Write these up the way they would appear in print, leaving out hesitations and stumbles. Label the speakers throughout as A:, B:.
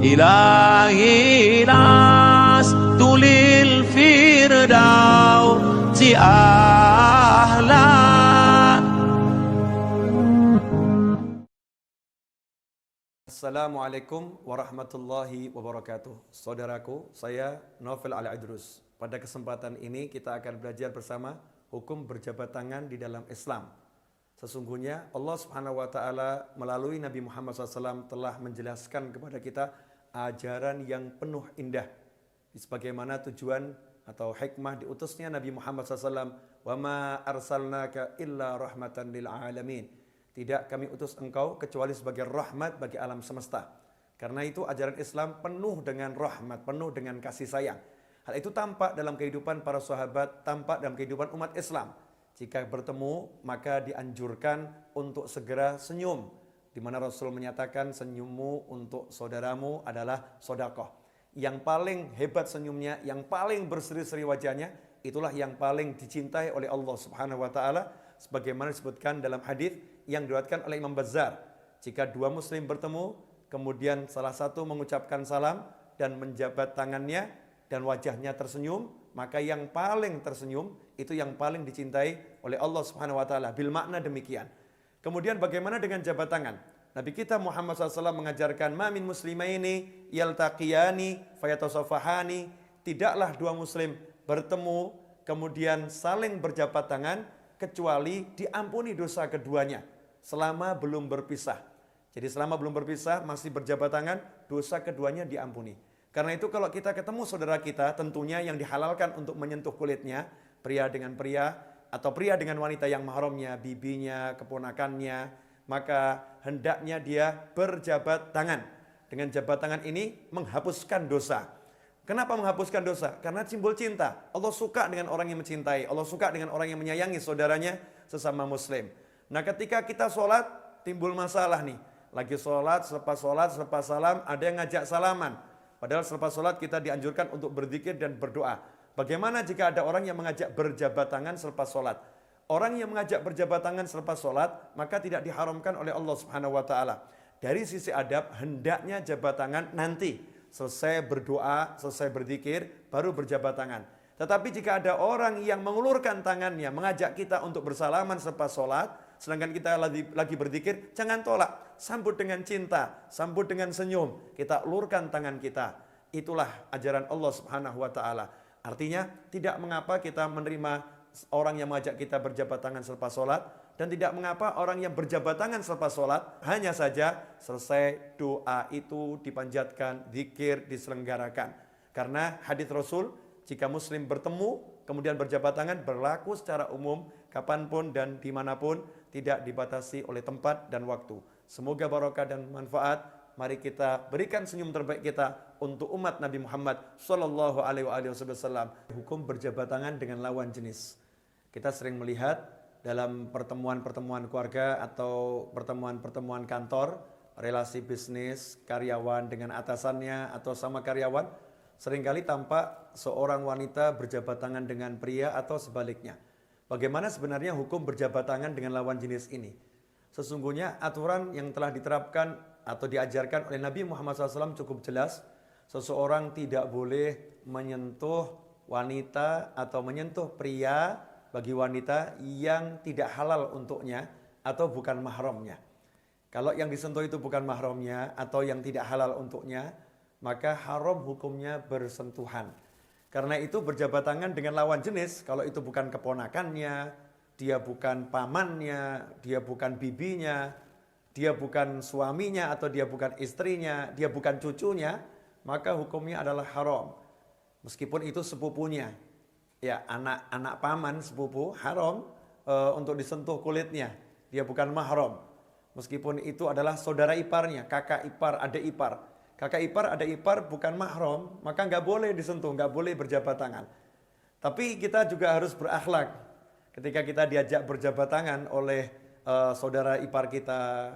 A: إلهي لست للفردوس أهلا.
B: Assalamualaikum warahmatullahi wabarakatuh. Saudaraku, saya Novel Al-Idrus. Pada kesempatan ini kita akan belajar bersama hukum berjabat tangan di dalam Islam. Sesungguhnya Allah Subhanahu wa taala melalui Nabi Muhammad SAW telah menjelaskan kepada kita ajaran yang penuh indah. Sebagaimana tujuan atau hikmah diutusnya Nabi Muhammad SAW, "Wa ma arsalnaka illa rahmatan lil alamin." Tidak kami utus engkau kecuali sebagai rahmat bagi alam semesta. Karena itu ajaran Islam penuh dengan rahmat, penuh dengan kasih sayang. Hal itu tampak dalam kehidupan para sahabat, tampak dalam kehidupan umat Islam. Jika bertemu, maka dianjurkan untuk segera senyum. Di mana Rasul menyatakan senyummu untuk saudaramu adalah sedekah. Yang paling hebat senyumnya, yang paling berseri-seri wajahnya, itulah yang paling dicintai oleh Allah Subhanahu wa taala, sebagaimana disebutkan dalam hadis yang diriwayatkan oleh Imam Bazzar. Jika dua muslim bertemu, kemudian salah satu mengucapkan salam dan menjabat tangannya dan wajahnya tersenyum, maka yang paling tersenyum itu yang paling dicintai oleh Allah Subhanahu wa taala. Bil makna demikian. Kemudian bagaimana dengan jabat tangan? Nabi kita Muhammad SAW mengajarkan, "Ma min muslimaini yaltaqiyani fayatasafahani." Tidaklah dua muslim bertemu kemudian saling berjabat tangan kecuali diampuni dosa keduanya selama belum berpisah. Jadi selama belum berpisah masih berjabat tangan, dosa keduanya diampuni. Karena itu kalau kita ketemu saudara kita, tentunya yang dihalalkan untuk menyentuh kulitnya, pria dengan pria atau pria dengan wanita yang mahramnya, bibinya, keponakannya, maka hendaknya dia berjabat tangan. Dengan jabat tangan ini menghapuskan dosa. Kenapa menghapuskan dosa? Karena simbol cinta. Allah suka dengan orang yang mencintai. Allah suka dengan orang yang menyayangi saudaranya sesama muslim. Nah ketika kita sholat, timbul masalah nih. Lagi sholat, selepas salam, ada yang ngajak salaman. Padahal selepas sholat kita dianjurkan untuk berzikir dan berdoa. Bagaimana jika ada orang yang mengajak berjabat tangan selepas sholat? Orang yang mengajak berjabat tangan selepas sholat, maka tidak diharamkan oleh Allah Subhanahu wa taala. Dari sisi adab, hendaknya jabat tangan nanti. Selesai berdoa, selesai berzikir, baru berjabat tangan. Tetapi jika ada orang yang mengulurkan tangannya, mengajak kita untuk bersalaman selepas sholat, sedangkan kita lagi berzikir, jangan tolak. Sambut dengan cinta, sambut dengan senyum. Kita ulurkan tangan kita. Itulah ajaran Allah Subhanahu wa taala. Artinya, tidak mengapa kita menerima orang yang mengajak kita berjabat tangan selepas sholat, dan tidak mengapa orang yang berjabat tangan selepas sholat, hanya saja selesai doa itu dipanjatkan, zikir diselenggarakan. Karena hadis Rasul, jika muslim bertemu, kemudian berjabat tangan, berlaku secara umum, kapanpun dan dimanapun, tidak dibatasi oleh tempat dan waktu. Semoga barokah dan manfaat. Mari kita berikan senyum terbaik kita untuk umat Nabi Muhammad Sallallahu Alaihi Wasallam. Hukum berjabat tangan dengan lawan jenis. Kita sering melihat dalam pertemuan-pertemuan keluarga atau pertemuan-pertemuan kantor, relasi bisnis, karyawan dengan atasannya atau sama karyawan, seringkali tampak seorang wanita berjabat tangan dengan pria atau sebaliknya. Bagaimana sebenarnya hukum berjabat tangan dengan lawan jenis ini? Sesungguhnya aturan yang telah diterapkan atau diajarkan oleh Nabi Muhammad SAW cukup jelas. Seseorang tidak boleh menyentuh wanita atau menyentuh pria bagi wanita yang tidak halal untuknya atau bukan mahramnya. Kalau yang disentuh itu bukan mahramnya atau yang tidak halal untuknya, maka haram hukumnya bersentuhan. Karena itu berjabat tangan dengan lawan jenis, kalau itu bukan keponakannya, dia bukan pamannya, dia bukan bibinya, dia bukan suaminya atau dia bukan istrinya, dia bukan cucunya, maka hukumnya adalah haram. Meskipun itu sepupunya. Ya, anak paman sepupu haram untuk disentuh kulitnya. Dia bukan mahram. Meskipun itu adalah saudara iparnya, kakak ipar, adik ipar. Kakak ipar, adik ipar bukan mahram, maka nggak boleh disentuh, nggak boleh berjabat tangan. Tapi kita juga harus berakhlak. Ketika kita diajak berjabat tangan oleh saudara ipar kita,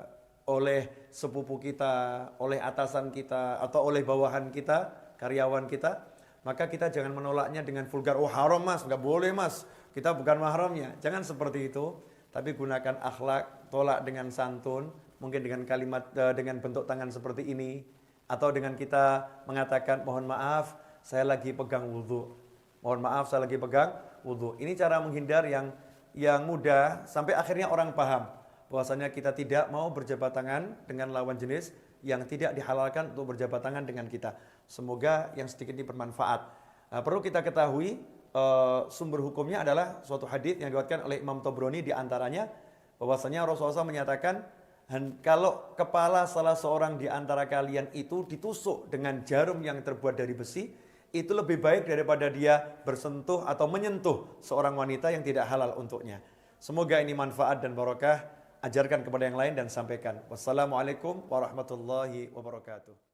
B: oleh sepupu kita, oleh atasan kita, atau oleh bawahan kita, karyawan kita, maka kita jangan menolaknya dengan vulgar, "Oh haram mas, nggak boleh mas, kita bukan mahramnya." Jangan seperti itu, tapi gunakan akhlak, tolak dengan santun, mungkin dengan kalimat, dengan bentuk tangan seperti ini. Atau dengan kita mengatakan mohon maaf saya lagi pegang wudhu. Mohon maaf saya lagi pegang wudhu. Ini cara menghindar yang mudah sampai akhirnya orang paham bahwasanya kita tidak mau berjabat tangan dengan lawan jenis yang tidak dihalalkan untuk berjabat tangan dengan kita. Semoga yang sedikit ini bermanfaat. Perlu kita ketahui sumber hukumnya adalah suatu hadis yang diriwayatkan oleh Imam Tabrani, di antaranya bahwasanya Rasulullah SAW menyatakan kalau kepala salah seorang di antara kalian itu ditusuk dengan jarum yang terbuat dari besi, itu lebih baik daripada dia bersentuh atau menyentuh seorang wanita yang tidak halal untuknya. Semoga ini manfaat dan barokah. Ajarkan kepada yang lain dan sampaikan. Wassalamualaikum warahmatullahi wabarakatuh.